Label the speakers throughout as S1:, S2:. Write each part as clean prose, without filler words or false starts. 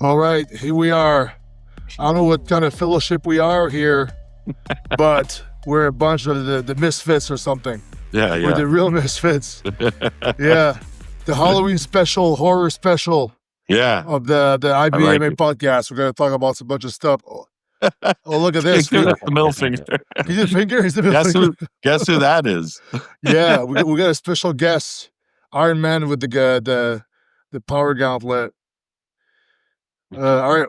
S1: All right, here we are. I don't know what kind of fellowship we are here, but we're a bunch of the misfits or something.
S2: Yeah,
S1: We're the real misfits. Yeah. The Halloween special, horror special
S2: Yeah.
S1: of the IBMA
S2: like it.
S1: podcast. We're going to talk about a bunch of stuff. Oh, look at this, dude.
S2: That's the middle finger.
S1: He's the finger? He's the middle finger.
S2: Guess who that is?
S1: Yeah, we got a special guest, Iron Man with the power gauntlet. All right,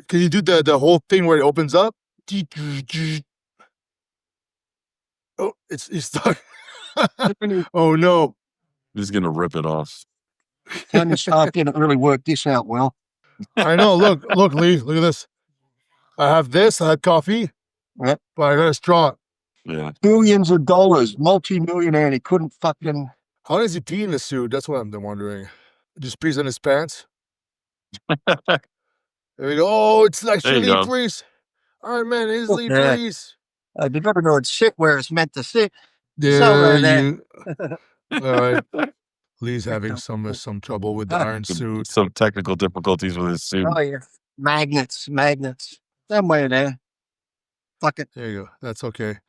S1: can you do the whole thing where it opens up? Oh, it's stuck. Oh no!
S2: He's gonna rip it off.
S3: Tony Stark didn't really work this out well.
S1: I know. Look, Lee. Look at this. I have this. I had coffee.
S3: Yep.
S1: But I got a straw.
S2: Yeah.
S3: Billions of dollars, multi-millionaire. He couldn't fucking.
S1: How does he pee in the suit? That's what I'm wondering. Just pees in his pants. There we go. Oh, it's like Lee Priest. Iron Man is Lee Priest.
S3: You gotta go and sit where it's meant to sit.
S1: There All right. Lee's having some trouble with the iron suit.
S2: Some technical difficulties with his suit.
S3: Oh yeah, magnets. Somewhere there. Fuck it.
S1: There you go. That's okay.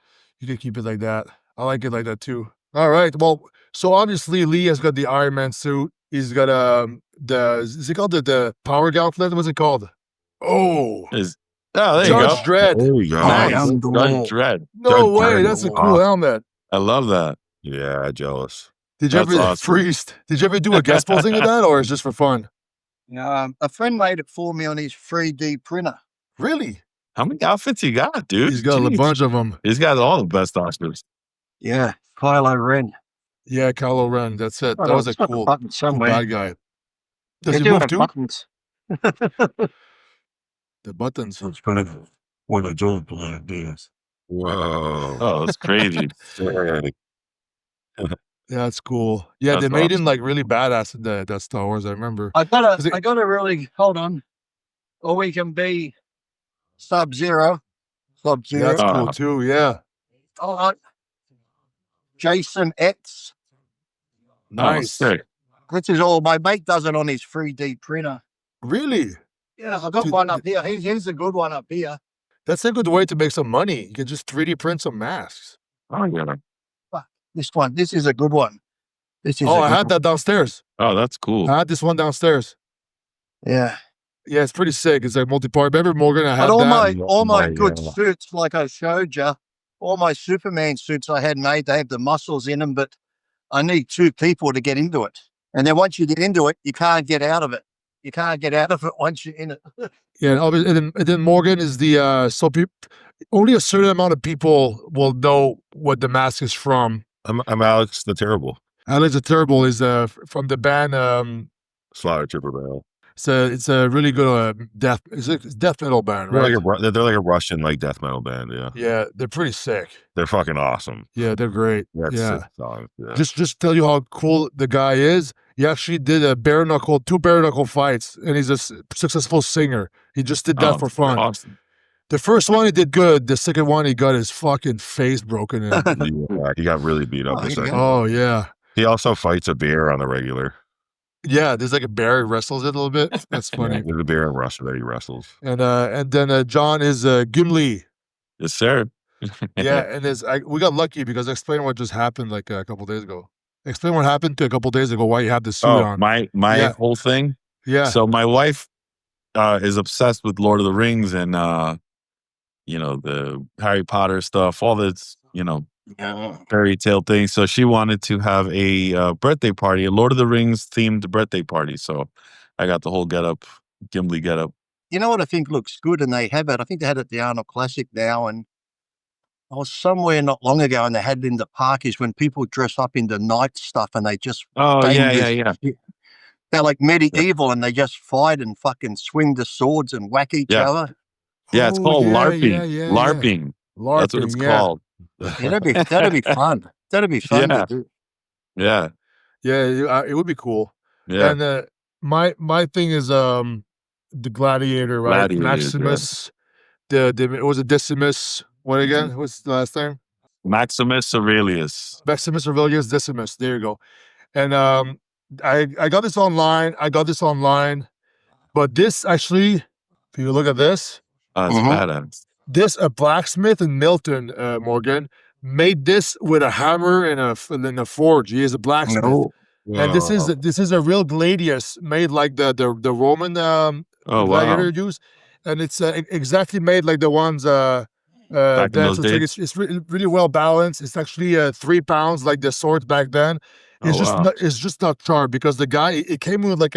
S1: You can keep it like that. I like it like that too. All right. Well, so obviously Lee has got the Iron Man suit. He's got is it called the power gauntlet? What's it called? Oh,
S2: there you
S1: Judge
S2: go.
S1: Dredd.
S2: There you go. Nice. Judge Dredd.
S1: No way. That's a cool helmet.
S2: I love that.
S4: Yeah, jealous.
S1: Did you ever Priest? Did you ever do a guest posting of that, or is it just for fun?
S3: A friend made it for me on his 3D printer.
S1: Really?
S2: How many outfits you got, dude?
S1: He's got a bunch of them.
S2: He's got all the best Oscars.
S3: Yeah, Kylo Ren.
S1: Yeah, Kylo Ren. That's it. That was a cool bad guy. Does he move too?
S3: Buttons.
S1: The buttons.
S4: It's kind of what I don't like this. Whoa.
S2: Oh, that's crazy.
S1: Yeah, that's cool. Yeah, they made him like really badass in that Star Wars. I remember.
S3: I gotta really hold on. Or we can be Sub-Zero.
S1: Yeah, that's cool too. Yeah.
S3: All right. Jason X.
S1: Nice.
S3: This is all my mate does it on his 3D printer.
S1: Really?
S3: Yeah, I got one up here. Here's a good one up here.
S1: That's a good way to make some money. You can just 3D print some masks.
S2: Oh, yeah.
S3: This one. This is a good one.
S1: I had that downstairs.
S2: Oh, that's cool.
S1: I had this one downstairs.
S3: Yeah.
S1: Yeah, it's pretty sick. It's like multi-part. Remember Morgan? I had
S3: all my good suits, like I showed you, all my Superman suits I had made, they have the muscles in them, but I need two people to get into it. And then once you get into it, you can't get out of it. You can't get out of it once you're in it.
S1: Yeah, and then Morgan is the only a certain amount of people will know what the mask is from.
S4: I'm Alex the Terrible.
S1: Alex the Terrible is from the band
S4: Slaughter Trooper Band.
S1: It's a really good death metal band, right?
S4: They're like a Russian like death metal band, yeah.
S1: Yeah, they're pretty sick.
S4: They're fucking awesome.
S1: Yeah, they're great.
S4: Yeah.
S1: Just tell you how cool the guy is. He actually did two bare knuckle fights, and he's a successful singer. He just did that for fun.
S2: Awesome.
S1: The first one he did good. The second one he got his fucking face broken in.
S4: Yeah, he got really beat up.
S1: Oh yeah.
S4: He also fights a bear on the regular.
S1: Yeah, there's like a bear he wrestles it a little bit. That's funny.
S4: Yeah, there's a bear in Russia that he wrestles.
S1: And then John is Gimli.
S2: Yes, sir.
S1: Yeah, and we got lucky because I explained what just happened like a couple days ago. Explain what happened a couple days ago. Why you have the suit on?
S2: My whole thing.
S1: Yeah.
S2: So my wife is obsessed with Lord of the Rings and the Harry Potter stuff, all this fairy tale thing. So she wanted to have a birthday party, a Lord of the Rings themed birthday party. So I got the whole Gimli getup.
S3: You know what I think looks good, and they have it. I think they had it at the Arnold Classic now, and I was somewhere not long ago, and they had it in the park. Is when people dress up in the night stuff, and they just
S2: yeah.
S3: They're like medieval, and they just fight and fucking swing the swords and whack each other.
S2: Yeah, it's called LARPing. LARPing. That's what it's called.
S3: Yeah, that'd be fun. That'd be fun to do.
S2: Yeah.
S1: Yeah, it would be cool.
S2: Yeah.
S1: And my thing is the Gladiator, right? Maximus. It was a Decimus. What again? What's the last name?
S2: Maximus Aurelius.
S1: Maximus Aurelius Decimus. There you go. And I got this online. But this actually, if you look at this,
S2: It's badass.
S1: this a blacksmith in Milton, Morgan, made this with a hammer and a forge. He is a blacksmith.
S3: No.
S1: And this is a real gladius made like the Roman
S2: Oh, wow.
S1: gladiator use, and it's exactly made like the ones
S2: Back in
S1: then.
S2: those
S1: So it's, like,
S2: days?
S1: it's really well balanced. It's actually 3 pounds like the sword back then. It's
S2: Oh, wow.
S1: it's just not sharp because the guy it came with like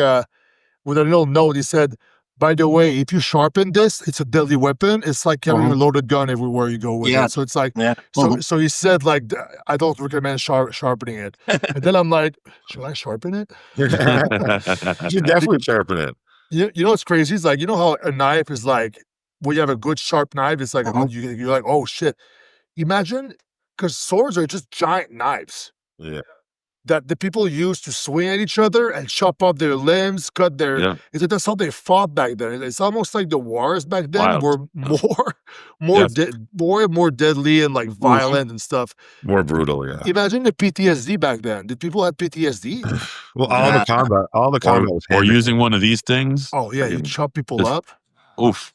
S1: with a little note. He said, by the way, if you sharpen this, it's a deadly weapon. It's like carrying a loaded gun everywhere you go with
S3: Yeah.
S1: it. So it's like,
S3: Yeah.
S1: so he said, like, I don't recommend sharpening it. And then I'm like, should I sharpen it?
S4: You should definitely sharpen it.
S1: You know what's crazy? It's like, you know how a knife is like, when you have a good sharp knife, it's like, you're like, oh shit. Imagine, because swords are just giant knives.
S4: Yeah.
S1: That the people used to swing at each other and chop off their limbs, cut their.
S2: Yeah.
S1: That's how they fought back then. It's almost like the wars back then
S2: Wild.
S1: were more deadly and like violent and stuff.
S4: More brutal, yeah.
S1: Imagine the PTSD back then. Did people have PTSD?
S4: Well, all the combat was
S2: Or
S4: hand-to-hand.
S2: using one of these things.
S1: Oh yeah, you chop people
S2: just-
S1: up.
S2: Oof.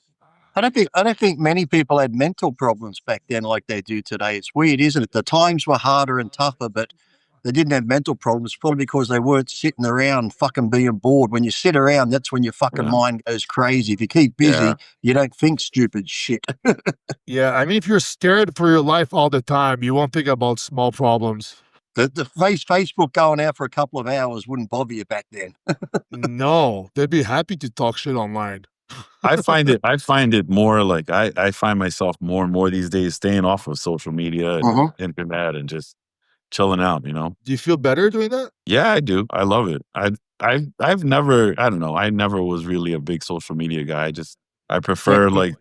S3: I don't think many people had mental problems back then like they do today. It's weird, isn't it? The times were harder and tougher, but they didn't have mental problems, probably because they weren't sitting around fucking being bored. When you sit around, that's when your fucking mind goes crazy. If you keep busy, you don't think stupid shit.
S1: Yeah, I mean, if you're scared for your life all the time, you won't think about small problems.
S3: The Facebook going out for a couple of hours wouldn't bother you back then.
S1: No, they'd be happy to talk shit online.
S2: I find it more like I find myself more and more these days staying off of social media and internet and just chilling out, you know?
S1: Do you feel better doing that?
S2: Yeah, I do. I love it. I've never, I don't know, I never was really a big social media guy. I prefer like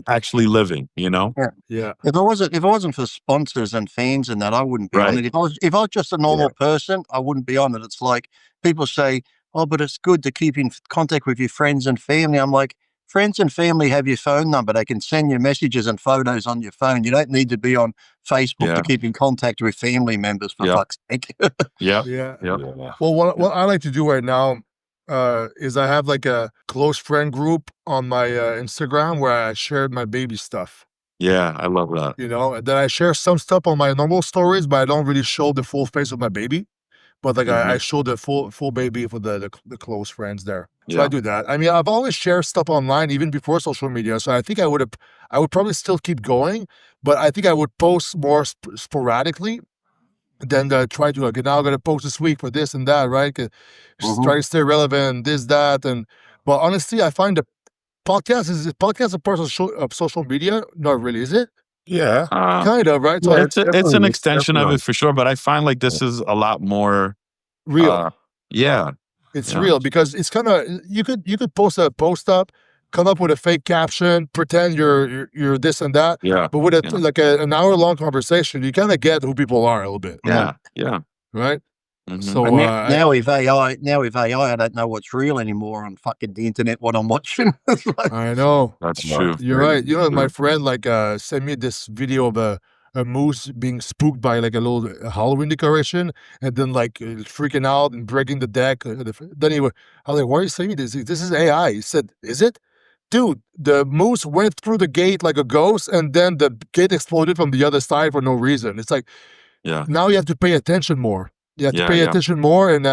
S2: actually living, you know?
S1: Yeah.
S3: If it wasn't for sponsors and fans and that, I wouldn't be on it. If I was just a normal person, I wouldn't be on it. It's like people say, oh, but it's good to keep in contact with your friends and family. I'm like, friends and family have your phone number. They can send you messages and photos on your phone. You don't need to be on Facebook to keep in contact with family members, for fuck's sake.
S2: Yeah.
S1: Well, what I like to do right now is I have like a close friend group on my Instagram where I shared my baby stuff.
S2: Yeah, I love that.
S1: You know, and then I share some stuff on my normal stories, but I don't really show the full face of my baby. But like I show the full baby for the close friends there. So I do that. I mean, I've always shared stuff online even before social media. So I think I would probably still keep going, but I think I would post more sporadically than try to like, now I'm gonna post this week for this and that, right? Just try to stay relevant, this, that, but honestly, I find the podcast a part of social media? Not really, is it?
S4: Yeah.
S1: Kind of, right? So
S2: It's an extension of it for sure, but I find like this is a lot more
S1: real.
S2: Yeah.
S1: It's real because it's kind of you could post a post up, come up with a fake caption, pretend you're this and that.
S2: Yeah.
S1: But with like an hour long conversation, you kind of get who people are a little bit.
S2: Yeah.
S1: Right. So
S3: now with AI, I don't know what's real anymore on fucking the internet. What I'm watching.
S1: I know.
S2: That's true.
S1: You're right. You know, my friend like sent me this video of a moose being spooked by like a little Halloween decoration, and then like freaking out and breaking the deck. Then I was like, "Why are you saying me this? This is AI." He said, "Is it?" Dude, the moose went through the gate like a ghost, and then the gate exploded from the other side for no reason. It's like, now you have to pay attention more. You have to pay attention more, and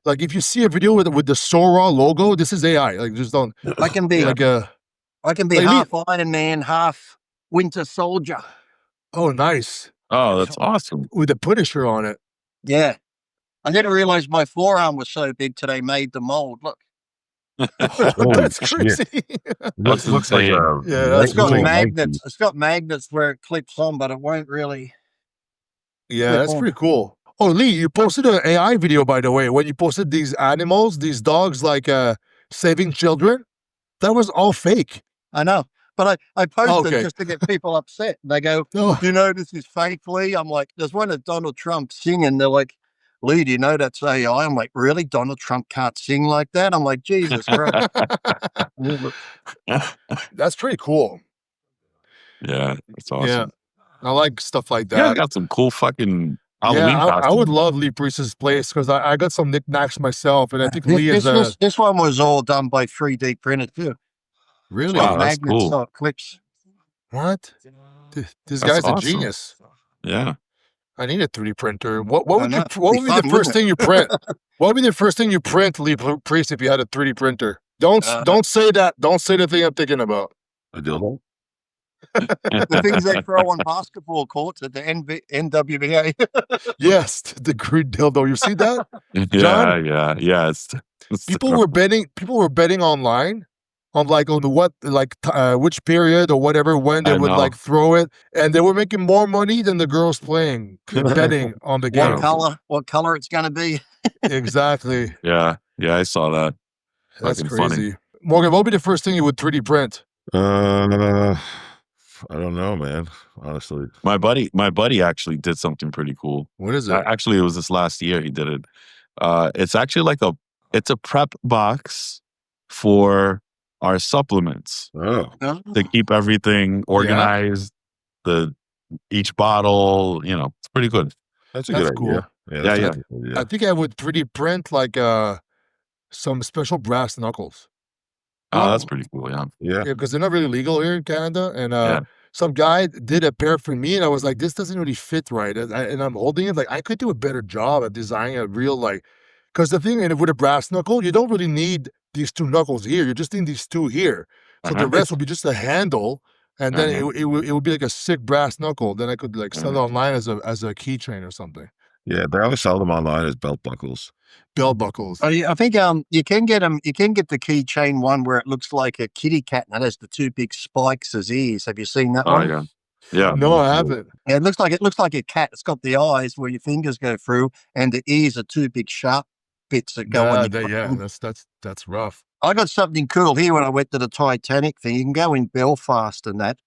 S1: like if you see a video with the Sora logo, this is AI. Like just don't.
S3: I can be
S1: like
S3: half Iron Man, half Winter Soldier.
S1: Oh, nice.
S2: Oh, that's awesome.
S1: With the Punisher on it.
S3: Yeah. I didn't realize my forearm was so big today made the mold. Look.
S1: That's crazy.
S2: Looks like
S3: it's got magnets. It's got magnets where it clips on, but it won't really.
S1: Yeah, that's pretty cool. Oh, Lee, you posted an AI video, by the way, when you posted these animals, these dogs, like saving children. That was all fake.
S3: I know. But I posted just to get people upset. They go, you know, this is fake, Lee. I'm like, there's one of Donald Trump singing. They're like, Lee, do you know that's AI? I'm like, really? Donald Trump can't sing like that? I'm like, Jesus Christ.
S1: That's pretty cool.
S2: Yeah, that's awesome.
S1: Yeah, I like stuff like that.
S2: Yeah, I got some cool fucking Halloween
S1: I
S2: costume.
S1: would love Lee Priest's place because I got some knickknacks myself, and I think Lee is
S3: This one was all done by 3D printed too. It's
S1: really
S3: got
S2: Wow, that's
S3: magnets,
S2: cool.
S3: so it clips.
S1: what? This
S2: That's
S1: guy's a
S2: awesome.
S1: genius.
S2: Yeah.
S1: I need a 3D printer. What
S3: I
S1: would
S3: know.
S1: what
S3: Be
S1: would be
S3: fun,
S1: the first
S3: wouldn't it?
S1: thing you print? What would be the first thing you print, Lee Priest, if you had a 3D printer? Don't say that. Don't say the thing I'm thinking about.
S4: A dildo?
S3: The things they throw on basketball courts at the NWBA.
S1: Yes, the green dildo. You see that?
S2: Yeah,
S1: John?
S2: yeah. It's
S1: People were betting online on which period or whatever when they
S2: I
S1: would
S2: know.
S1: like throw it, and they were making more money than the girls playing betting on the game.
S3: What color it's going to be?
S1: Exactly.
S2: Yeah, I saw that.
S1: That's
S2: Fucking funny.
S1: crazy. Morgan, what would be the first thing you would 3D print?
S4: I don't know, man. Honestly,
S2: My buddy actually did something pretty cool.
S1: What is it?
S2: Actually, it was this last year he did it. It's actually it's a prep box for our supplements to keep everything organized. Each bottle, it's pretty good.
S4: that's a
S1: That's
S4: good
S1: cool.
S4: idea. Yeah.
S1: I think I would 3D print like some special brass knuckles.
S2: Oh, that's pretty cool. Yeah.
S4: Yeah.
S1: Because they're not really legal here in Canada. And
S2: Yeah.
S1: some guy did a pair for me, and I was like, this doesn't really fit right. And I'm holding it like I could do a better job at designing a real because the thing with a brass knuckle, you don't really need these two knuckles here. You just need these two here. So the rest will be just a handle, and then it would be like a sick brass knuckle. Then I could like sell it online as a keychain or something.
S4: Yeah, they always sell them online as belt buckles.
S1: Belt buckles.
S3: I think you can get them. You can get the keychain one where it looks like a kitty cat and it has the two big spikes as ears. Have you seen that one?
S2: Oh yeah.
S1: No, I haven't.
S3: Yeah, it looks like a cat. It's got the eyes where your fingers go through, and the ears are two big sharp bits that go on.
S1: That's rough.
S3: I got something cool here when I went to the Titanic thing. You can go in Belfast and that.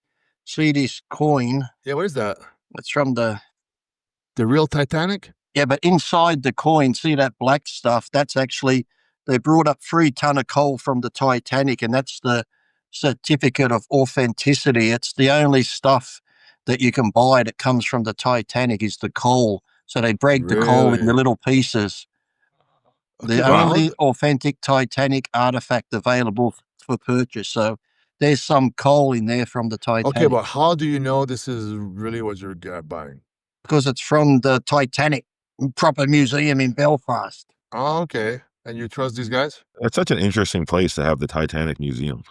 S3: See this coin?
S1: Yeah, what is that?
S3: It's from the
S1: real Titanic?
S3: Yeah, but inside the coin, see that black stuff? That's actually, they brought up 3 ton of coal from the Titanic, and that's the certificate of authenticity. It's the only stuff that you can buy that comes from the Titanic is the coal. So they break the coal into little pieces. The only authentic Titanic artifact available for purchase. So there's some coal in there from the Titanic.
S1: Okay, but how do you know this is really what you're buying?
S3: Because it's from the Titanic proper museum in Belfast.
S1: Oh, okay. And you trust these guys?
S4: It's such an interesting place to have the Titanic Museum.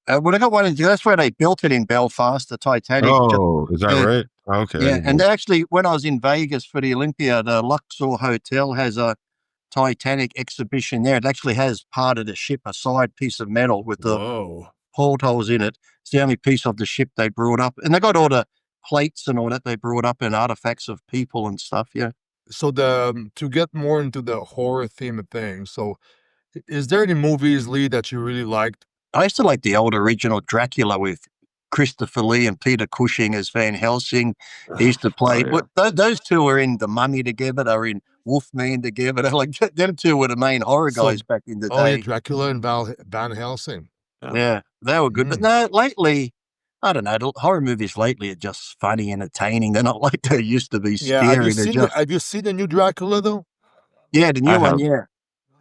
S3: Well, I got one. That's where they built it in Belfast, the Titanic.
S4: Oh, is that right? Okay.
S3: Yeah, and actually, when I was in Vegas for the Olympia, the Luxor Hotel has a Titanic exhibition there. It actually has part of the ship, a side piece of metal with the portholes in it. It's the only piece of the ship they brought up. And they got all the plates and all that they brought up and artifacts of people and stuff, yeah.
S1: So to get more into the horror theme of things, so is there any movies, Lee, that you really liked?
S3: I used to like the old original Dracula with Christopher Lee and Peter Cushing as Van Helsing. He used to play. Those two were in The Mummy together. They were in Wolfman together. Them two were the main horror guys back in the day.
S1: Oh, yeah, Dracula and Van Helsing.
S3: Yeah, they were good. But no, lately, I don't know. The horror movies lately are just funny, entertaining. They're not like they used to be scary.
S1: Have you seen the new Dracula though?
S3: Yeah, the new one. Yeah.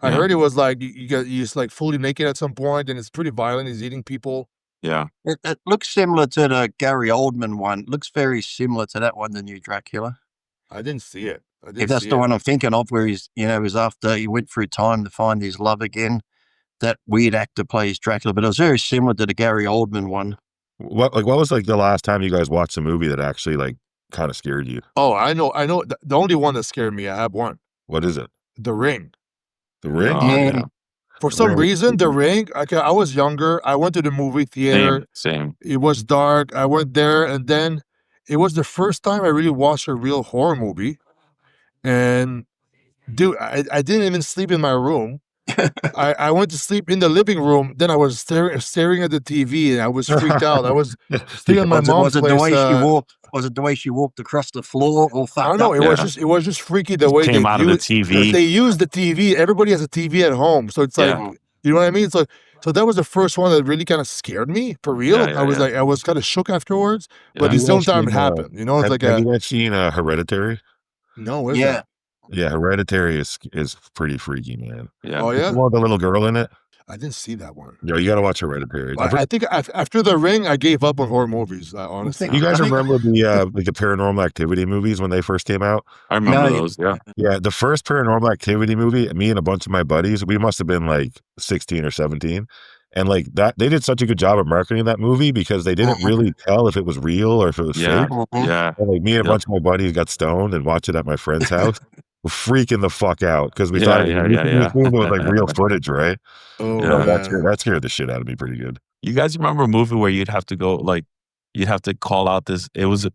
S1: I heard it was like he's like fully naked at some point, and it's pretty violent. He's eating people.
S2: Yeah.
S3: It looks similar to the Gary Oldman one. It looks very similar to that one, the new Dracula.
S1: I didn't see it.
S3: If that's the one I'm thinking of, where he's, it was after he went through time to find his love again. That weird actor plays Dracula, but it was very similar to the Gary Oldman one.
S4: What was like the last time you guys watched a movie that actually like kind of scared you?
S1: Oh, I know. The only one that scared me, I have one.
S4: What is it?
S1: The Ring.
S4: The Ring?
S2: Oh, yeah.
S1: For some reason, The Ring, I was younger. I went to the movie theater.
S2: Same.
S1: It was dark. I went there, and then it was the first time I really watched a real horror movie. And dude, I didn't even sleep in my room. I went to sleep in the living room. Then I was staring at the TV, and I was freaked out. I was staying at my mom's place.
S3: Was it the way she walked across the floor?
S1: I don't know. It was just freaky the way
S2: came out of the TV.
S1: They used the TV. Everybody has a TV at home, so it's like, you know what I mean. So that was the first one that really kind of scared me for real. I was kind of shook afterwards, but at the same time it happened. It's
S4: have you guys seen Hereditary?
S1: No, what is
S3: Yeah.
S1: that?
S4: Yeah, Hereditary is pretty freaky, man.
S2: Yeah.
S1: Oh
S4: The
S1: yeah,
S4: one with the little girl in it.
S1: I didn't see that one.
S4: Yo, you got to watch Hereditary.
S1: I think after The Ring, I gave up on horror movies. Honestly,
S4: You guys
S3: I think-
S4: remember the like the Paranormal Activity movies when they first came out?
S2: I remember
S3: No,
S2: those. Yeah.
S4: Yeah, the first Paranormal Activity movie, me and a bunch of my buddies, we must have been like 16 or 17. And like that, they did such a good job of marketing that movie because they didn't really tell if it was real or if it was
S2: Yeah.
S4: fake.
S2: Yeah.
S4: And like me and a
S2: Yep.
S4: bunch of my buddies got stoned and watched it at my friend's house. We're freaking the fuck out because we
S2: Yeah,
S4: thought
S2: yeah,
S4: we
S2: yeah.
S4: assumed it was like real footage, right?
S1: oh
S2: Yeah.
S1: man.
S4: That scared the shit out of me pretty good.
S2: You guys remember a movie where you'd have to go like you'd have to call out this? It was a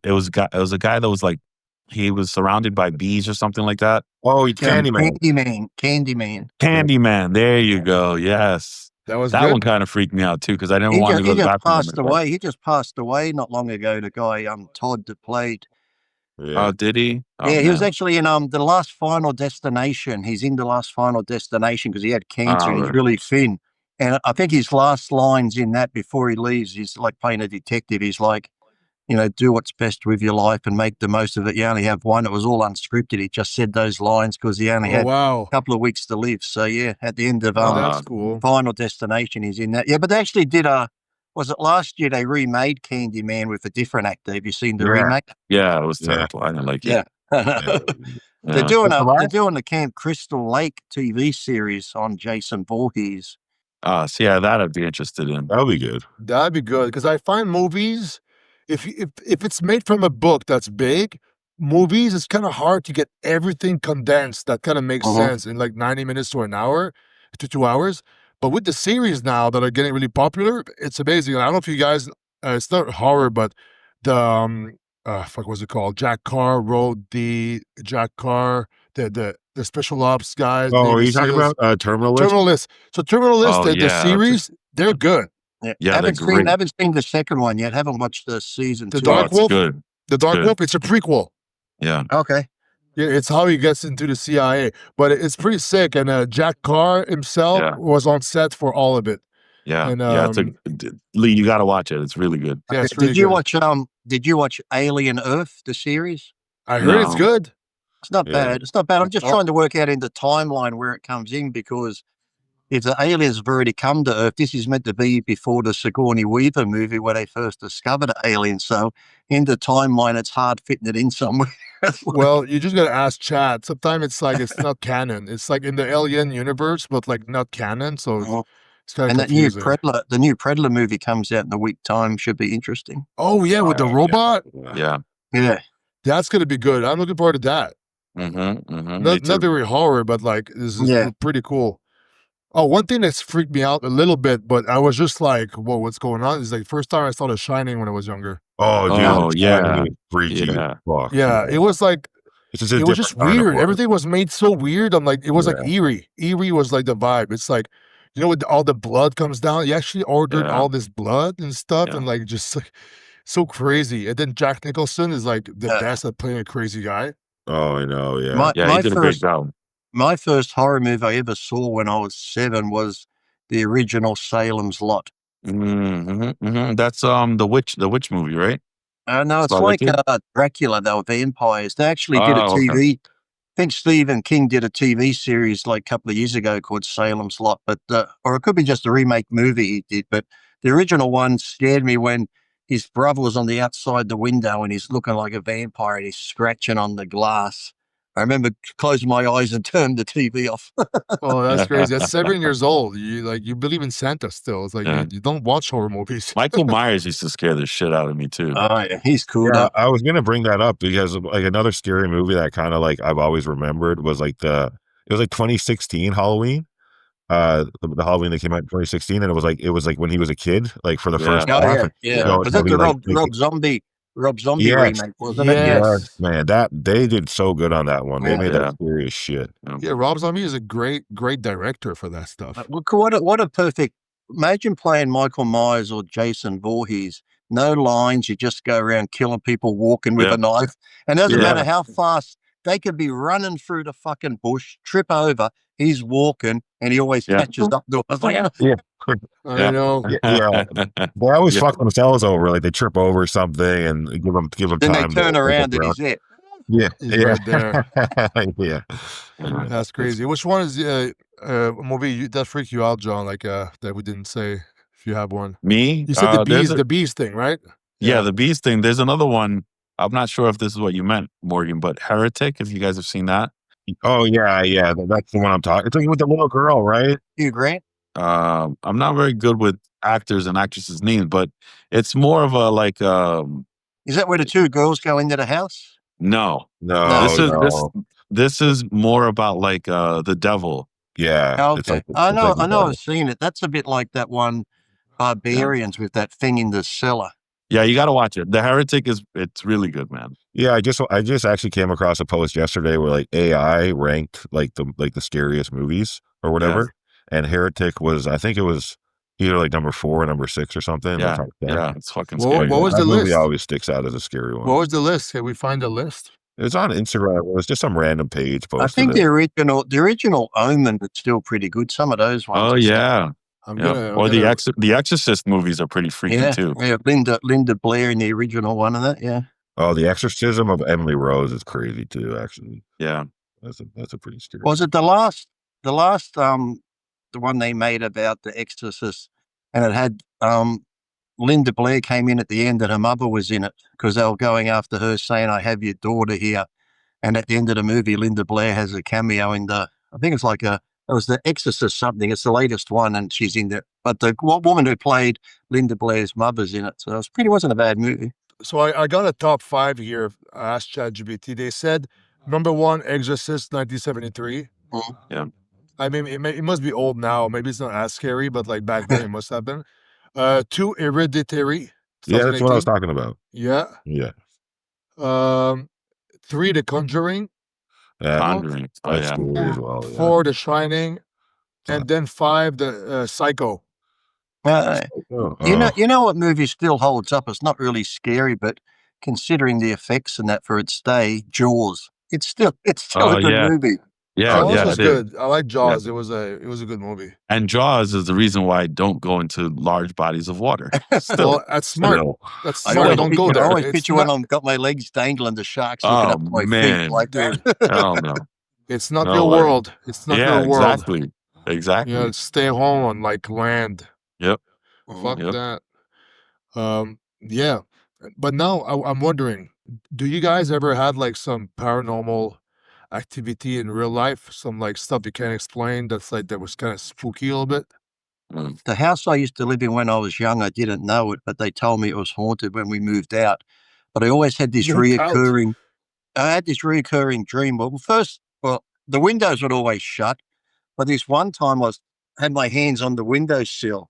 S2: guy that was like he was surrounded by bees or something like that.
S4: Oh, Candyman.
S3: Candyman.
S2: Candyman. There you go. Yes.
S1: That was
S2: That
S1: good.
S2: one kind of freaked me out too because I didn't
S3: He
S2: want
S3: just,
S2: to go
S3: he
S2: to the
S3: just
S2: bathroom.
S3: passed away. He just passed away not long ago. The guy, Todd, that played.
S4: Yeah.
S2: Oh, did he? Oh,
S3: Yeah, he was
S2: man.
S3: actually in the last Final Destination. He's in the last Final Destination because he had cancer and he's
S2: right.
S3: really thin. And I think his last lines in that before he leaves, he's like playing a detective. He's like, do what's best with your life and make the most of it. You only have one. It was all unscripted. He just said those lines because he only
S1: Oh
S3: had
S1: wow.
S3: a couple of weeks to live. So yeah, at the end of
S1: Oh, that's cool.
S3: Final Destination, he's in that. Yeah, but they actually did was it last year they remade Candyman with a different actor? Have you seen the remake?
S2: Yeah, it was
S4: Yeah.
S2: terrible. I didn't like it.
S3: Yeah.
S2: Yeah.
S3: They're doing the Camp Crystal Lake TV series on Jason Voorhees.
S2: So yeah, that I'd be interested in.
S4: That'll be good.
S1: That'd be good because I find movies, if it's made from a book that's big, movies it's kind of hard to get everything condensed that kind of makes sense in like 90 minutes to an hour to 2 hours. But with the series now that are getting really popular, it's amazing. I don't know if you guys, it's not horror, but the fuck, what's it called? Jack Carr wrote the special ops guys.
S4: Oh, are
S1: Navy
S4: you talking
S1: SEALs.
S4: about Terminal List?
S1: Terminal List? So Terminal List,
S2: Oh,
S1: the
S2: yeah, that's a-
S1: series, they're good.
S3: Yeah,
S2: Yeah,
S3: haven't
S2: they're great.
S3: seen the second one yet. Haven't watched the season
S1: The
S3: 2.
S1: Dark
S2: it's
S1: Wolf?
S2: good.
S1: The Dark
S2: good.
S1: Wolf, it's a prequel.
S2: Yeah.
S3: Okay.
S1: Yeah, it's how he gets into the CIA, but it's pretty sick. And Jack Carr himself
S2: Yeah.
S1: was on set for all of it.
S2: Yeah.
S1: And,
S2: yeah. Lee, you got to watch it. It's really good.
S1: Yeah, it's really
S3: Did you
S1: good.
S3: Did you watch Alien Earth, the series?
S1: I heard it's
S2: No.
S1: good.
S3: It's not
S4: Yeah.
S3: bad. It's not bad. I'm just trying to work out in the timeline where it comes in because if the aliens have already come to Earth, this is meant to be before the Sigourney Weaver movie where they first discovered aliens. So in the timeline, it's hard fitting it in somewhere.
S1: Well, you just gotta ask Chad. Sometimes it's like it's not canon. It's like in the Alien universe, but like not canon. So it's kind of
S3: And that new
S1: confusing.
S3: the new Predator movie comes out in a week time. Should be interesting.
S1: Oh yeah, with the robot,
S2: Yeah.
S3: Yeah.
S1: that's gonna be good. I'm looking forward to that.
S2: Mm-hmm. Mm-hmm.
S1: Not very horror, but like this is
S3: Yeah.
S1: pretty cool. Oh, one thing that's freaked me out a little bit, but I was just like, "Whoa, what's going on?" Is like first time I saw The Shining when I was younger.
S4: Oh, dude.
S2: Oh,
S4: it's
S2: yeah.
S4: fucking freaky. as
S2: Yeah.
S4: Fuck.
S1: Yeah, it was like
S4: It's just a
S1: it was just
S4: different kind of
S1: weird.
S4: horror.
S1: Everything was made so weird. I'm like, it was like
S4: Yeah.
S1: eerie. Eerie was like the vibe. It's like, with all the blood comes down. You actually ordered
S2: Yeah.
S1: all this blood and stuff,
S2: Yeah.
S1: and like just like so crazy. And then Jack Nicholson is like the
S3: Yeah.
S1: best at playing a crazy guy.
S4: Oh, I know. Yeah.
S2: Yeah,
S3: My
S2: he did a great
S3: first
S2: job.
S3: my first horror movie I ever saw when I was 7 was the original Salem's Lot.
S2: Mm-hmm. Mm-hmm. That's the witch movie, right?
S3: No, it's
S2: Saw that
S3: like
S2: too?
S3: Dracula. They were vampires. They actually did a
S2: Oh, okay.
S3: TV. I think Stephen King did a TV series like a couple of years ago called Salem's Lot, but or it could be just a remake movie he did. But the original one scared me when his brother was on the outside the window and he's looking like a vampire and he's scratching on the glass. I remember closing my eyes and turned the TV off.
S1: Oh, that's crazy. That's 7 years old. You believe in Santa still. It's like
S2: Yeah.
S1: you don't watch horror movies.
S2: Michael Myers used to scare the shit out of me too.
S3: Oh, yeah, he's cool.
S4: Yeah,
S3: though.
S4: I was gonna bring that up because like another scary movie that kind of like I've always remembered was like it was like 2016 Halloween. The Halloween that came out in 2016, and it was like when he was a kid, like for the
S2: Yeah.
S4: first
S3: Oh,
S4: half.
S3: yeah,
S4: and,
S3: yeah.
S4: you know,
S3: Was
S4: so
S3: that
S4: he,
S3: the
S4: like,
S3: Rob Zombie
S4: Yes.
S3: remake, wasn't it?
S1: Yes.
S4: Yes, man, that they did so good on that one. They
S3: Yeah.
S4: made
S2: Yeah.
S4: that scary as shit.
S1: Yeah, Rob Zombie is a great director for that stuff.
S3: Look, what a perfect. Imagine playing Michael Myers or Jason Voorhees. No lines. You just go around killing people, walking with
S2: Yeah.
S3: a knife. And it doesn't
S2: Yeah.
S3: matter how fast they could be running through the fucking bush, trip over. He's walking, and he always
S2: Yeah.
S3: catches up to us. Like,
S4: Yeah,
S1: I know.
S4: yeah. They always
S2: Yeah.
S4: fuck themselves over. Like they trip over something and give them
S3: then they
S4: time.
S3: turn
S4: to
S3: around and
S4: around.
S3: he's there.
S4: Yeah,
S1: He's
S4: yeah,
S1: right there.
S4: yeah.
S1: That's crazy. Which one is a movie that freaked you out, John? Like that we didn't say. If you have one,
S2: Me?
S1: you said
S2: There's a
S1: the bees thing, right?
S2: yeah, the beast thing. There's another one. I'm not sure if this is what you meant, Morgan, but Heretic, if you guys have seen that.
S4: Oh yeah, yeah. That's the one I'm talking. It's like with the little girl, right?
S3: Hugh Grant.
S2: I'm not very good with actors and actresses' names, but it's more of a like
S3: Is that where the two girls go into the house?
S2: no.
S3: No.
S2: This
S4: No,
S2: is
S4: no.
S2: this is more about like the devil.
S4: Yeah,
S3: Oh,
S4: it's
S3: okay.
S4: like it's like the
S3: I know
S4: devil.
S3: I've seen it. That's a bit like that one Barbarians with that thing in the cellar.
S2: Yeah, you got to watch it. The Heretic it's really good, man.
S4: Yeah, I just actually came across a post yesterday where like AI ranked like the scariest movies or whatever, and Heretic was, I think it was either like number 4 or number 6 or something in the
S2: Yeah,
S4: top 10.
S2: yeah, it's fucking
S1: What
S2: scary.
S1: was
S4: That
S1: the
S4: movie
S1: list?
S4: always sticks out as a scary
S1: What
S4: one.
S1: was the list? Can we find the list?
S4: It's on Instagram. It was just some random page
S3: I
S4: posted
S3: think
S4: it.
S3: the original Omen was still pretty good. Some of those ones.
S2: Oh
S3: are
S2: yeah,
S1: I'm
S2: yeah.
S1: gonna.
S2: Or the Exorcist movies are pretty freaky
S3: Yeah,
S2: too.
S3: yeah. Linda Blair in the original one of that. Yeah.
S4: Oh, The Exorcism of Emily Rose is crazy too. Actually,
S2: Yeah.
S4: that's a pretty scary.
S3: Was it the last the one they made about the Exorcist, and it had Linda Blair came in at the end and her mother was in it because they were going after her saying, "I have your daughter here." And at the end of the movie, Linda Blair has a cameo in I think it's like it was the Exorcist something. It's the latest one, and she's in there. But the woman who played Linda Blair's mother's in it, so wasn't a bad movie.
S1: So I got a top 5 here. I asked ChatGPT. They said number 1, Exorcist, 1973.
S3: Mm.
S2: Yeah.
S1: I mean, it must be old now. Maybe it's not as scary, but like back then, it must have been. 2, Hereditary,
S4: Yeah, that's what I was
S1: 2018.
S4: talking about.
S1: Yeah.
S4: Yeah,
S1: 3, The Conjuring.
S2: Conjuring. Oh
S4: that's
S2: yeah.
S4: scary as well. Yeah.
S1: 4, The Shining, and then 5, the Psycho.
S3: You know what movie still holds up? It's not really scary, but considering the effects and that for its day, Jaws. It's still a good
S2: yeah.
S3: movie.
S2: Yeah,
S1: Jaws
S2: yeah,
S1: was
S2: it is.
S1: good. I like Jaws. It was a good movie.
S2: And Jaws is the reason why I don't go into large bodies of water. Still.
S1: Well, that's smart.
S4: Still.
S1: That's
S3: I
S1: smart.
S3: always
S1: Don't go
S3: picture-
S1: there.
S3: I always
S1: It's
S3: picture when
S1: not,
S3: I've got my legs dangling, the shark's looking
S2: Oh
S3: up my
S2: man.
S3: feet like
S1: dude.
S3: that.
S2: Hell no.
S1: It's not
S2: No
S1: your
S2: way.
S1: world. It's not
S2: Yeah,
S1: your world.
S2: exactly. Exactly.
S1: You know, stay home on like land.
S2: Yep.
S1: Fuck
S2: Yep.
S1: that. Yeah. But now I'm wondering, do you guys ever had like some paranormal activity in real life? Some like stuff you can't explain that was kind of spooky a little bit?
S3: The house I used to live in when I was young, I didn't know it, but they told me it was haunted when we moved out. But I always had this
S1: Moved out?
S3: I had this reoccurring dream. Well, the windows would always shut, but this one time had my hands on the windowsill,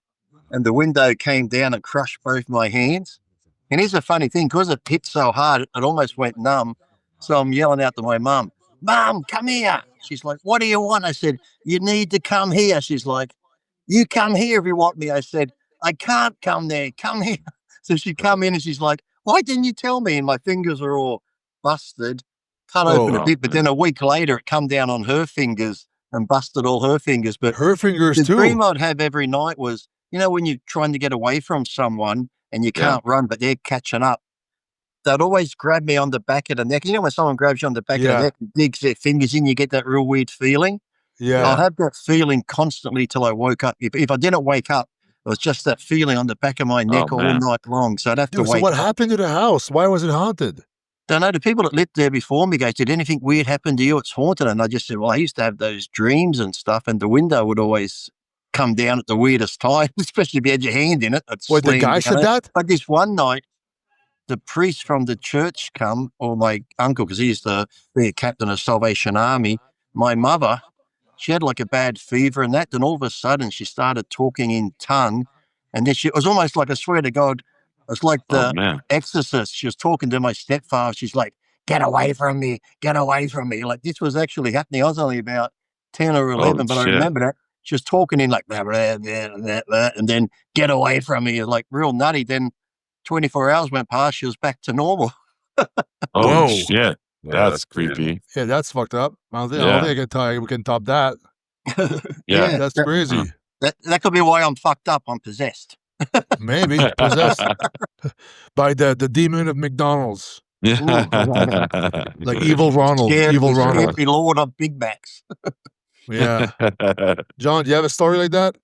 S3: and the window came down and crushed both my hands. And here's a funny thing, because it hit so hard, it almost went numb. So I'm yelling out to my mum, "Mum, come here." She's like, "What do you want?" I said, "You need to come here." She's like, "You come here if you want me." I said, "I can't come there. Come here." So she come in and she's like, "Why didn't you tell me?" And my fingers are all busted, cut open a
S1: Oh,
S3: bit. But then a week later, it come down on her fingers and busted all her fingers. But
S1: her fingers
S3: the
S1: too.
S3: dream I'd have every night was, when you're trying to get away from someone and you can't run, but they're catching up. They'd always grab me on the back of the neck. You know when someone grabs you on the back of the neck and digs their fingers in, you get that real weird feeling?
S1: Yeah.
S3: I'll have that feeling constantly till I woke up. If I didn't wake up, it was just that feeling on the back of my neck all night long. So I'd have to
S1: Dude, so
S3: wake
S1: what
S3: up.
S1: happened to the house? Why was it haunted?
S3: Don't know. The people that lived there before me did anything weird happen to you? It's haunted. And I just said, well, I used to have those dreams and stuff, and the window would always come down at the weirdest time, especially if you had your hand in it.
S1: Wait, the guy said that?
S3: But this one night, the priest from the church come, or my uncle, because he used to be a captain of Salvation Army. My mother, she had like a bad fever and that. Then all of a sudden, she started talking in tongue, and then it was almost like, I swear to God, it was like the Exorcist. She was talking to my stepfather. She's like, "Get away from me! Get away from me!" Like this was actually happening. I was only about 10 or 11, but I remember that. She was talking in like blah, blah, blah, blah, blah, and then "get away from me," like real nutty. Then 24 hours went past, she was back to normal.
S2: Oh shit.
S4: Yeah,
S2: That's creepy.
S1: Yeah, that's fucked up. I don't think we can top that.
S2: Yeah.
S1: That's crazy.
S3: That could be why I'm fucked up. I'm possessed.
S1: Maybe possessed by the demon of McDonald's. Like Evil Ronald. Evil
S3: The
S1: Ronald.
S3: scary lord of Big Macs.
S1: Yeah. John, do you have a story like that?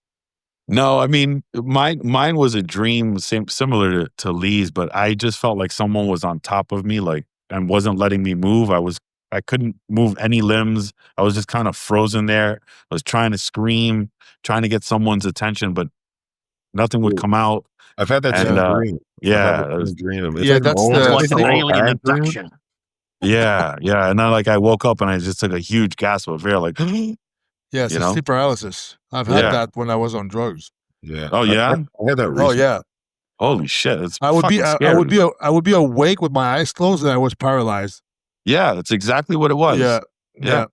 S2: No, I mean, mine was a dream similar to Lee's, but I just felt like someone was on top of me, like, and wasn't letting me move. I couldn't move any limbs. I was just kind of frozen there. I was trying to scream, trying to get someone's attention, but nothing would
S4: Ooh.
S2: come out.
S4: I've had that
S2: And
S4: same dream. I've had
S2: yeah,
S4: that same dream. It's
S1: Yeah,
S4: like an
S1: that's
S4: old,
S3: That's
S1: the
S3: like
S4: it's
S3: an
S4: an old
S3: alien
S4: hag dream.
S3: abduction.
S2: yeah. And then like I woke up and I just took a huge gasp of air, like,
S1: yeah, it's
S2: you
S1: a
S2: know?
S1: sleep paralysis. I've had
S2: Yeah.
S1: that when I was on drugs.
S4: Yeah.
S2: Oh yeah.
S4: I had that
S1: Oh
S4: recently.
S1: yeah.
S2: Holy shit! It's
S1: I would be
S2: fucking
S1: I would
S2: scary.
S1: be I would be awake with my eyes closed and I was paralyzed.
S2: Yeah, that's exactly what it was.
S1: Yeah.
S2: Yeah.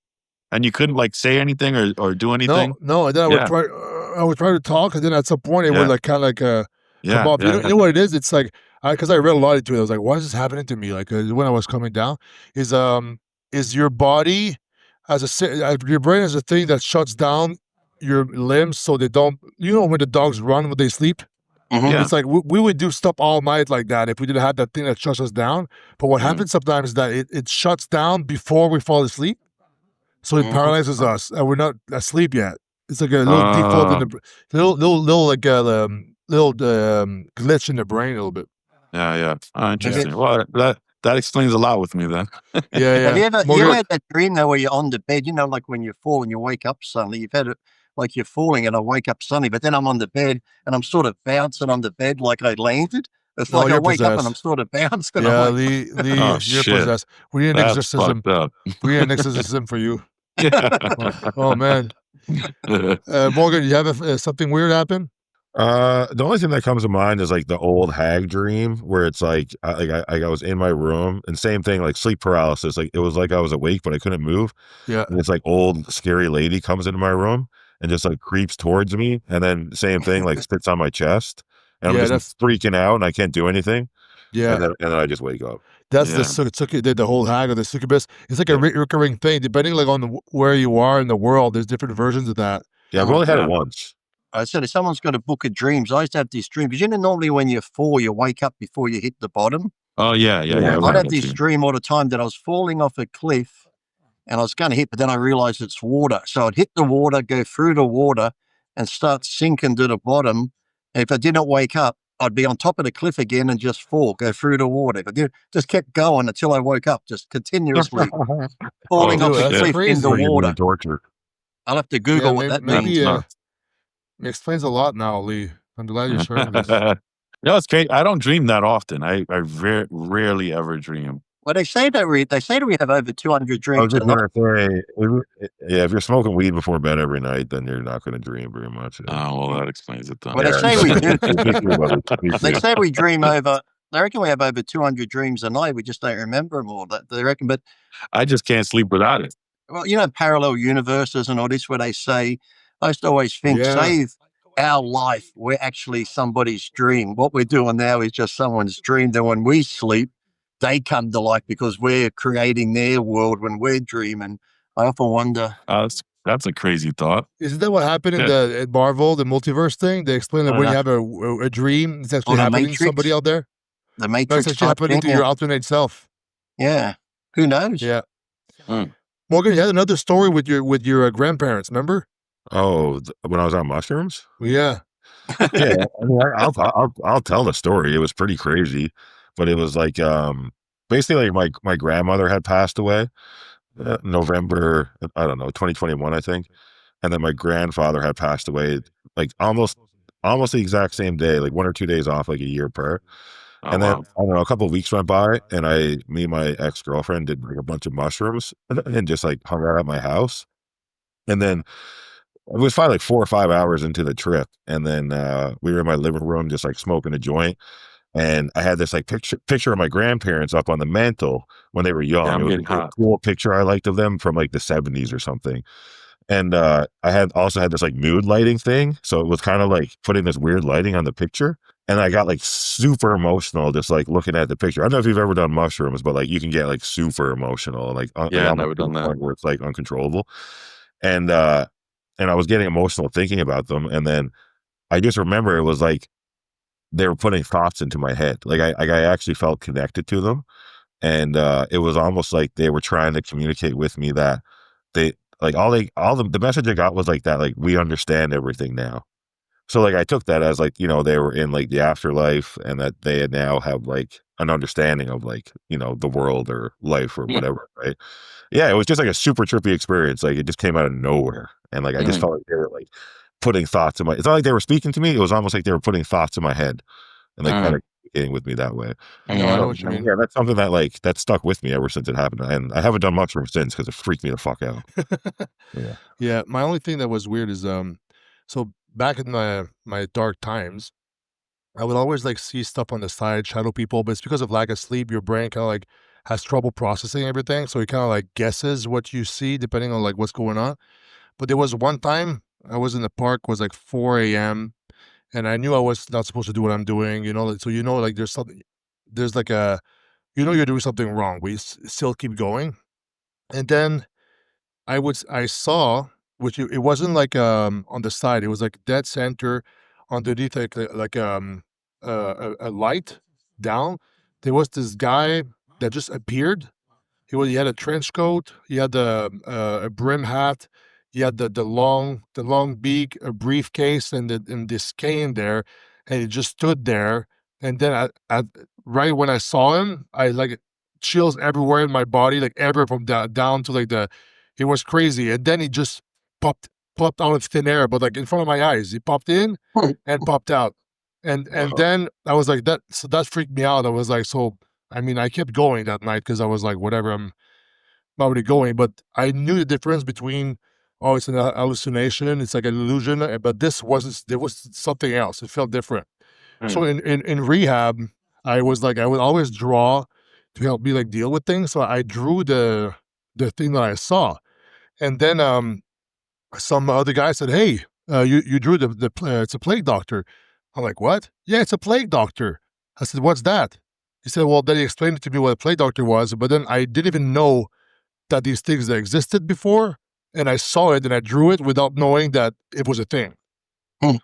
S2: And you couldn't like say anything or do anything.
S1: No, and then
S2: Yeah.
S1: I would try to talk, and then at some point it would
S2: Yeah.
S1: like kind of like come
S2: Yeah,
S1: up.
S2: yeah,
S1: You know what it is? It's like because I read a lot into it. I was like, why is this happening to me? Like when I was coming down, is your body your brain is a thing that shuts down your limbs so they don't. You know when the dogs run when they sleep.
S3: Mhm.
S2: Yeah.
S1: It's like we would do stuff all night like that if we didn't have that thing that shuts us down. But what
S2: Mhm.
S1: happens sometimes is that it shuts down before we fall asleep. So it
S3: Mhm.
S1: paralyzes us, and we're not asleep yet. It's like a little default in the little like little glitch in the brain a little bit.
S2: Yeah. Interesting. Well, that explains a lot with me then.
S1: Yeah.
S3: Have you ever
S1: Morgan,
S3: had that dream though where you're on the bed, you know, like when you fall and you wake up suddenly, you've had it like you're falling and I wake up suddenly, but then I'm on the bed and I'm sort of bouncing on the bed like I landed. It's
S1: Oh,
S3: like I
S1: you're
S3: wake up and I'm
S1: possessed.
S3: sort of bouncing.
S1: Yeah,
S3: I'm like,
S1: Lee,
S2: Oh
S1: you're
S2: shit.
S1: possessed. We need an
S2: That's
S1: exorcism.
S2: fucked up.
S1: We need an exorcism for you. Oh man, Morgan, you have something weird happen?
S4: The only thing that comes to mind is like the old hag dream where it's like I was in my room and same thing, like sleep paralysis. Like it was like I was awake but I couldn't move.
S1: Yeah.
S4: And it's like old scary lady comes into my room and just like creeps towards me, and then same thing, like sits on my chest, and
S1: Yeah,
S4: I'm just freaking out and I can't do anything.
S1: Yeah.
S4: And then I just wake up.
S1: That's
S2: Yeah.
S1: the whole hag of the succubus. It's like a recurring thing, depending like on where you are in the world. There's different versions of that.
S4: Yeah, I've only had it once.
S3: I said, if someone's got a book of dreams, I used to have this dream because you know, normally when you fall, you wake up before you hit the bottom.
S2: Oh yeah.
S3: I'd have this dream all the time that I was falling off a cliff and I was going to hit, but then I realized it's water. So I'd hit the water, go through the water and start sinking to the bottom. And if I didn't wake up, I'd be on top of the cliff again and just fall, go through the water. If I did, just kept going until I woke up, just continuously falling
S2: Oh,
S3: off the
S1: that's
S3: cliff
S1: crazy.
S3: in the
S4: Like you're being
S3: water.
S4: tortured.
S3: I'll have to Google what that means.
S1: Maybe it explains a lot now, Lee. I'm glad you're sharing this.
S2: No, it's great. I don't dream that often. I rarely ever dream.
S3: Well, they say that we have over 200
S4: I was
S3: dreams a
S4: just
S3: night.
S4: gonna say, yeah, if you're smoking weed before bed every night, then you're not going to dream very much.
S2: Oh, well, that explains it then.
S3: Well, they say we do.
S4: do.
S3: They say we dream over. They reckon we have over 200 dreams a night. We just don't remember them all. That they reckon, but
S2: I just can't sleep without it.
S3: well, you know, parallel universes and all this, where they say, I used to always think, save our life, we're actually somebody's dream. What we're doing now is just someone's dream. Then when we sleep, they come to life because we're creating their world when we're dreaming. I often wonder.
S2: That's a crazy thought.
S1: Isn't that what happened in Marvel, the multiverse thing? They explain that when you have a dream, it's actually happening to somebody out there.
S3: The Matrix.
S1: It's actually happening to your alternate self.
S3: Yeah. Who knows?
S1: Yeah. Morgan, you had another story with your grandparents, remember?
S4: Oh, when I was on mushrooms?
S1: Yeah.
S4: Yeah. I mean, I'll tell the story. It was pretty crazy, but it was like basically like my grandmother had passed away November, I don't know, 2021, I think, and then my grandfather had passed away like almost the exact same day, like 1 or 2 days off, like a year apart. And then I don't know, a couple of weeks went by, and me and my ex-girlfriend did like a bunch of mushrooms and just like hung out at my house. And then it was probably like 4 or 5 hours into the trip, and then we were in my living room just like smoking a joint, and I had this like picture of my grandparents up on the mantle when they were young.
S2: Yeah,
S4: it was a cool picture I liked of them from like the 70s or something. And I had this like mood lighting thing, so it was kind of like putting this weird lighting on the picture. And I got like super emotional just like looking at the picture. I don't know if you've ever done mushrooms, but like you can get like super emotional, like
S2: I've never done that,
S4: where it's like uncontrollable. And I was getting emotional thinking about them. And then I just remember it was like they were putting thoughts into my head. Like I actually felt connected to them. and it was almost like they were trying to communicate with me that they like the message I got was like that, like, we understand everything now. So like I took that as like, they were in like the afterlife and that they had now have like an understanding of like, the world or life or whatever, right? Yeah, it was just like a super trippy experience. Like it just came out of nowhere. And like I just felt like they were like putting thoughts in my, it's not like they were speaking to me, it was almost like they were putting thoughts in my head and like kind of communicating with me that way.
S1: No, I know
S4: So,
S1: what you mean.
S4: yeah, that's something that like that stuck with me ever since it happened. And I haven't done much ever since because it freaked me the fuck out. Yeah.
S1: Yeah, my only thing that was weird is so back in my dark times, I would always like see stuff on the side, shadow people, but it's because of lack of sleep, your brain kind of like has trouble processing everything, so it kind of like guesses what you see depending on like what's going on. But there was one time I was in the park, it was like 4 a.m. and I knew I was not supposed to do what I'm doing, like, so like there's something, there's like a, you're doing something wrong, but you still keep going, and then I saw, which it wasn't like, on the side, it was like dead center underneath a light down. There was this guy that just appeared. He had a trench coat, he had a brim hat, he had the long beak, a briefcase, and this cane there, and he just stood there. And then right when I saw him, I like chills everywhere in my body, like everywhere from down to like it was crazy. And then he just popped popped out of thin air, but like in front of my eyes. He popped in and popped out. And then I was like that, so that freaked me out. I was like, so I mean, I kept going that night because I was like, whatever, I'm not really going. But I knew the difference between, oh, it's an hallucination, it's like an illusion, but this wasn't. There was something else. It felt different. So in rehab, I was like, I would always draw to help me like deal with things. So I drew the thing that I saw, and then some other guy said, "Hey, you drew it's a plague doctor." I'm like, "What?" "Yeah, it's a plague doctor." I said, "What's that?" He said, "Well," then he explained to me what a plague doctor was, but then I didn't even know that these things that existed before, and I saw it and I drew it without knowing that it was a thing.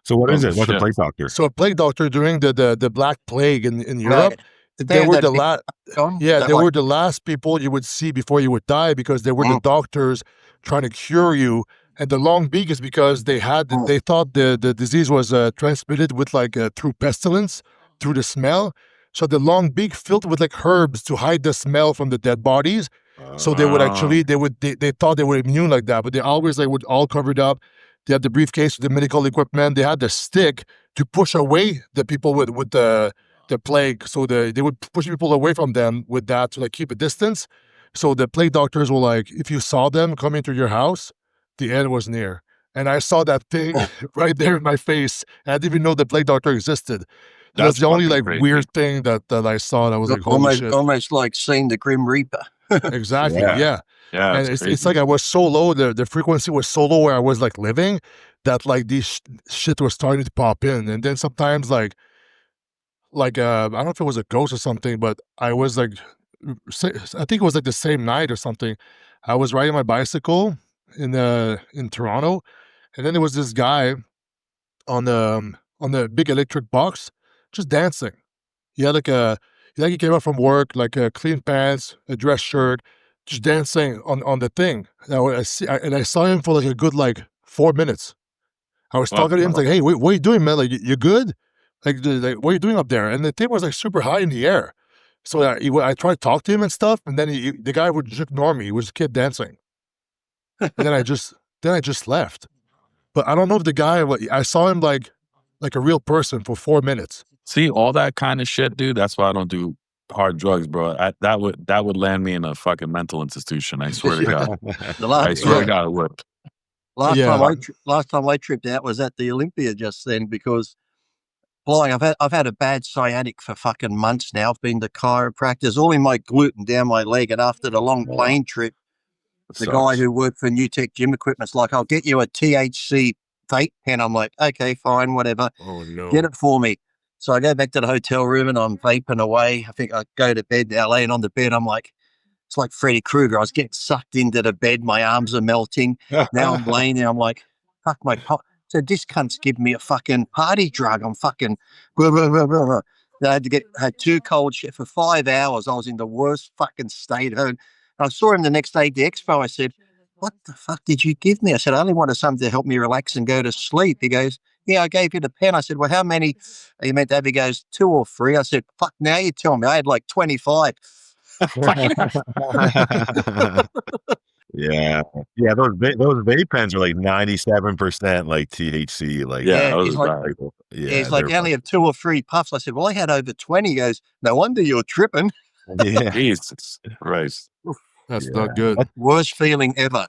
S4: So what is
S2: Oh,
S4: it? What's a
S2: shit.
S4: plague doctor?
S1: So a plague doctor during the Black Plague in Europe,
S3: Right. Did
S1: they
S3: have
S1: were
S3: that
S1: the
S3: big
S1: last.
S3: on?
S1: Yeah,
S3: That
S1: they
S3: like
S1: were the last people you would see before you would die because they were the doctors trying to cure you. And the long beak is because they thought the disease was transmitted with like through pestilence, through the smell. So the long beak filled with like herbs to hide the smell from the dead bodies. So they would
S2: Wow.
S1: actually they thought they were immune like that, but they always like would all covered up. They had the briefcase with the medical equipment. They had the stick to push away the people with the plague. So they would push people away from them with that to like keep a distance. So the plague doctors were like, if you saw them coming to your house, the end was near. And I saw that thing right there in my face. I didn't even know the plague doctor existed. So that's
S2: That's
S1: the only
S2: fucking
S1: like
S2: crazy.
S1: weird thing that I saw. And I was like, holy
S3: almost
S1: shit.
S3: almost like seeing the Grim Reaper.
S1: Exactly.
S4: Yeah.
S1: Yeah.
S2: Yeah,
S1: And
S2: it's
S1: it's
S2: crazy.
S1: like I was so low, the frequency was so low where I was like living that like these shit was starting to pop in. And then sometimes I don't know if it was a ghost or something, but I was like, I think it was like the same night or something. I was riding my bicycle in Toronto, and then there was this guy on the big electric box just dancing. He had he came out from work, like clean pants, a dress shirt, just dancing on the thing. And I saw him for like a good like 4 minutes. I was
S2: Wow.
S1: talking to him, like, "Hey, what are you doing, man? Like, you good? Like, what are you doing up there?" And the thing was like super high in the air. So I tried to talk to him and stuff, and then the guy would just ignore me. He would just keep dancing, and then I just left. But I don't know if the guy. I saw him like a real person for 4 minutes.
S2: See, all that kind of shit, dude. That's why I don't do hard drugs, bro. That would land me in a fucking mental institution. I swear to God.
S3: The
S2: I swear to
S1: Yeah,
S2: God, it would.
S1: yeah.
S3: last time I tripped out was at the Olympia just then because flying. I've had a bad sciatic for fucking months now. I've been to chiropractors, all in my glute and down my leg. And after the long plane trip, the guy who worked for New Tech Gym Equipment's like, "I'll get you a THC vape pen." I'm like, "Okay, fine, whatever.
S1: Oh no.
S3: Get it for me." So I go back to the hotel room and I'm vaping away. I think I go to bed now, laying on the bed. I'm like, it's like Freddy Krueger. I was getting sucked into the bed. My arms are melting. Now I'm laying there. I'm like, fuck my pop. So this cunt's giving me a fucking party drug. I'm fucking blah, blah, blah, blah, blah. I had 2 cold shit for 5 hours. I was in the worst fucking state. I saw him the next day at the expo. I said, "What the fuck did you give me?" I said, "I only wanted something to help me relax and go to sleep." He goes, "Yeah, I gave you the pen." I said, "Well, how many are you meant to have?" He goes, 2 or 3. I said, "Fuck, now you tell me." I had like 25.
S4: Yeah. Yeah, those vape pens are like 97% like THC, like
S2: Yeah,
S3: Yeah,
S2: that was
S3: he's like,
S2: bad.
S4: yeah,
S3: I
S4: they're
S3: only have 2 or 3 puffs. I said, "Well, I had over 20." He goes, "No wonder you're tripping."
S4: yeah,
S2: Jesus Christ.
S1: That's
S4: yeah.
S1: not good.
S3: Worst feeling ever.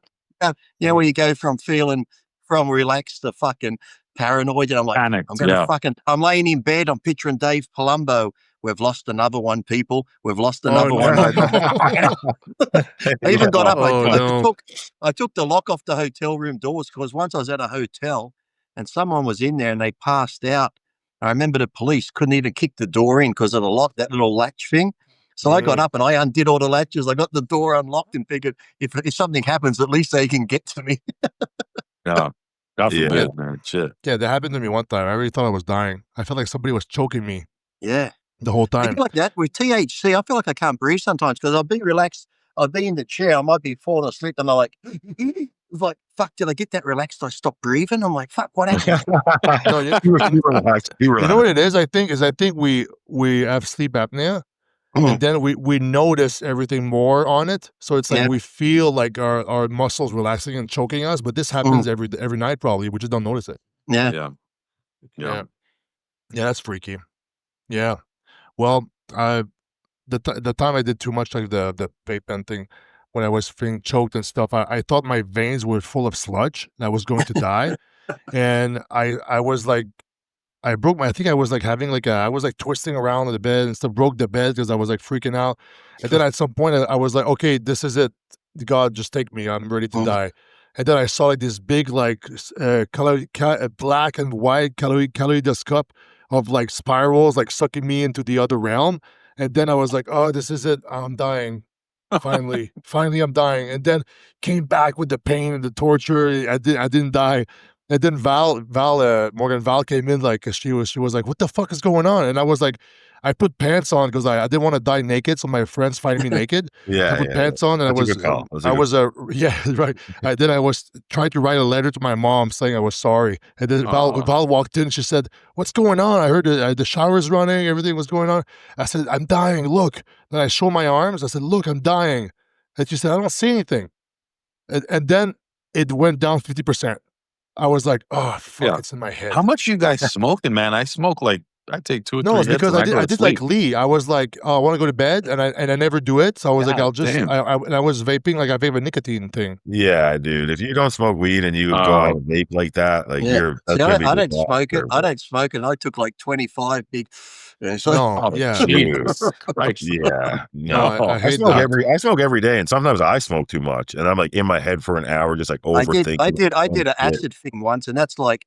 S3: Where you go from feeling from relaxed to fucking paranoid, and I'm like,
S2: Panicked,
S3: I'm gonna
S2: yeah.
S3: fucking. I'm laying in bed. I'm picturing Dave Palumbo. We've lost another one, people. We've lost
S1: Oh
S3: another one.
S1: no!
S3: I even got up.
S1: Oh no!
S3: I took the lock off the hotel room doors because once I was at a hotel and someone was in there and they passed out. I remember the police couldn't even kick the door in because of the lock, that little latch thing. So I got up and I undid all the latches. I got the door unlocked and figured if something happens, at least they can get to me.
S2: Yeah. God
S4: Yeah.
S2: forbid, man. Shit.
S1: Yeah, that happened to me one time. I really thought I was dying. I felt like somebody was choking me
S3: Yeah.
S1: the whole
S3: I
S1: time.
S3: feel like that with THC. I feel like I can't breathe sometimes because I'll be relaxed. I'll be in the chair. I might be falling asleep and I'm like, it's like, fuck, did I get that relaxed? I stop breathing. I'm like, fuck, what happened?
S1: No,
S4: You relax. You
S1: you know what
S4: relax.
S1: it is? I think we have sleep apnea, and then we notice everything more on it. So it's like
S3: Yeah.
S1: we feel like our muscles relaxing and choking us. But this happens every night probably. We just don't notice it.
S3: Yeah.
S2: Yeah.
S1: Yeah, yeah, that's freaky. Yeah. Well, the time I did too much like the vape pen thing, when I was feeling choked and stuff, I thought my veins were full of sludge and I was going to die, and I was like. I think I was like having like I was like twisting around in the bed and stuff, broke the bed because I was like freaking out. And then at some point I was like, okay, this is it. God, just take me. I'm ready to die. And then I saw like this big like black and white kaleidoscope of like spirals like sucking me into the other realm. And then I was like, oh, this is it. I'm dying. Finally, I'm dying. And then came back with the pain and the torture. I didn't die. And then Morgan Val came in like she was like, "What the fuck is going on?" And I was like, I put pants on because I didn't want to die naked, so my friends finding me naked.
S4: Yeah,
S1: I put
S4: yeah.
S1: pants on, and
S4: That's a good call. That's a good
S1: yeah, right. Then I was trying to write a letter to my mom saying I was sorry. And then Val walked in. She said, "What's going on?" I heard the shower's running. Everything was going on. I said, "I'm dying. Look." Then I show my arms. I said, "Look, I'm dying." And she said, "I don't see anything." And then it went down 50%. I was like, "Oh fuck, it's in my head."
S2: How much you guys smoking, man? I smoke like I take 2 or 3
S1: No, it's
S2: hits
S1: because
S2: and
S1: I
S2: go to
S1: did like
S2: sleep.
S1: Lee. I was like, "Oh, I want to go to bed," and I never do it. So I was like,
S2: God
S1: "I'll just."
S2: damn.
S1: I was vaping like I vape a nicotine thing.
S4: Yeah, dude. If you don't smoke weed and you go on a vape like that, like
S3: Yeah.
S4: that's
S3: See,
S4: gonna be
S3: I don't smoke it.
S4: disaster,
S3: I
S4: bro.
S3: don't smoke it. I took like 25 big. So
S1: No,
S2: Oh,
S1: yeah,
S2: Jesus Christ.
S4: Yeah,
S1: no,
S4: no.
S1: I
S4: I
S1: hate
S4: smoke
S1: that.
S4: I smoke every day, and sometimes I smoke too much, and I'm like in my head for an hour, just like overthinking.
S3: I did an
S4: shit.
S3: acid thing once, and that's like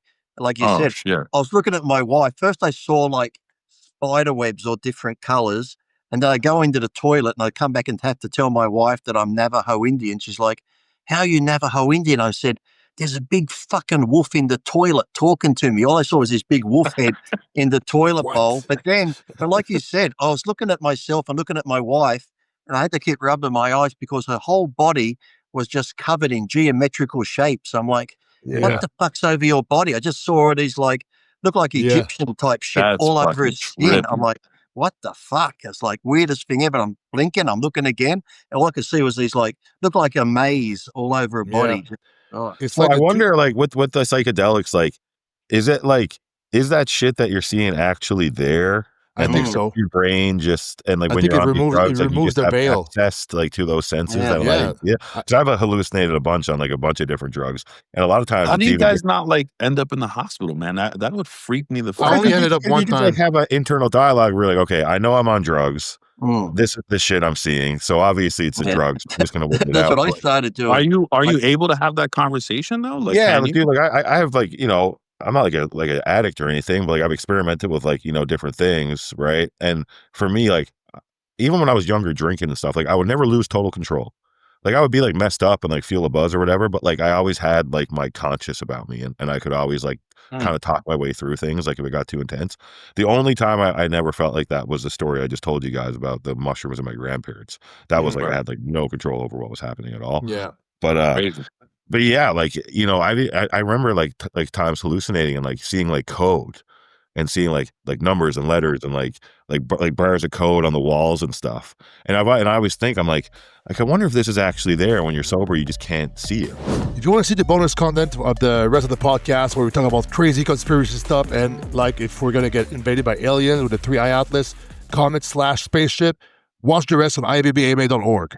S3: you
S2: Oh,
S3: said,
S2: shit.
S3: I was looking at my wife. First, I saw like spider webs or different colors, and then I go into the toilet and I come back and have to tell my wife that I'm Navajo Indian. She's like, "How are you Navajo Indian?" I said, "There's a big fucking wolf in the toilet talking to me." All I saw was this big wolf head in the toilet bowl.
S1: What?
S3: But like you said, I was looking at myself and looking at my wife, and I had to keep rubbing my eyes because her whole body was just covered in geometrical shapes. I'm like, what
S1: Yeah,
S3: the fuck's over your body? I just saw all these like look like
S1: yeah,
S3: Egyptian type shit
S2: That's
S3: all over
S2: fucking
S3: his skin. I'm
S2: trippy.
S3: like, what the fuck? It's like weirdest thing ever. I'm blinking, I'm looking again, and all I could see was these like look like a maze all over her
S1: yeah.
S3: body. Oh,
S1: It's
S4: Well,
S1: like
S4: I
S1: the two.
S4: wonder, like, with the psychedelics, like, is that shit that you're seeing actually there?
S1: I
S4: And
S1: think
S4: like
S1: so.
S4: your brain just and like
S1: I
S4: when
S1: think
S4: you're on these drugs,
S1: it
S4: like you
S1: removes
S4: just
S1: the
S4: have
S1: veil.
S4: access to like to those senses
S3: yeah.
S4: that
S1: Yeah,
S4: like because I've hallucinated a bunch on like a bunch of different drugs, and a lot of times
S2: How do
S4: it's
S2: you
S4: even
S2: guys not like end up in the hospital, man? That would freak me the
S1: I
S2: fuck
S1: only
S2: out.
S1: ended up
S4: you
S1: one
S4: just like
S1: time.
S4: have an internal dialogue where you're like, okay, I know I'm on drugs.
S3: Mm.
S4: This is the shit I'm seeing, so obviously it's the
S3: Yeah.
S4: drugs. I'm just gonna work it
S3: That's
S4: out.
S3: what I
S4: But
S3: started doing.
S2: Are
S3: Like,
S2: you able to have that conversation though? Like,
S4: yeah,
S2: can
S4: like,
S2: you?
S4: dude, like I have like I'm not like an addict or anything, but like I've experimented with like different things, right? And for me, like even when I was younger, drinking and stuff, like I would never lose total control. like I would be like messed up and like feel a buzz or whatever, but like I always had like my conscious about me, and I could always like kind of talk my way through things, like if it got too intense. The only time I never felt like that was the story I just told you guys about the mushrooms and my grandparents. That was like I had like no control over what was happening at all.
S1: Yeah.
S4: But yeah, like, you know, I remember like like times hallucinating and like seeing like code and seeing like numbers and letters and like bars of code on the walls and stuff. And I always think, I'm like I wonder if this is actually there. When you're sober, you just can't see it.
S1: If you want to see the bonus content of the rest of the podcast where we talk about crazy conspiracy stuff and like if we're gonna get invaded by aliens with the 3i Atlas, comet/spaceship, watch the rest on IFBBAMA.org.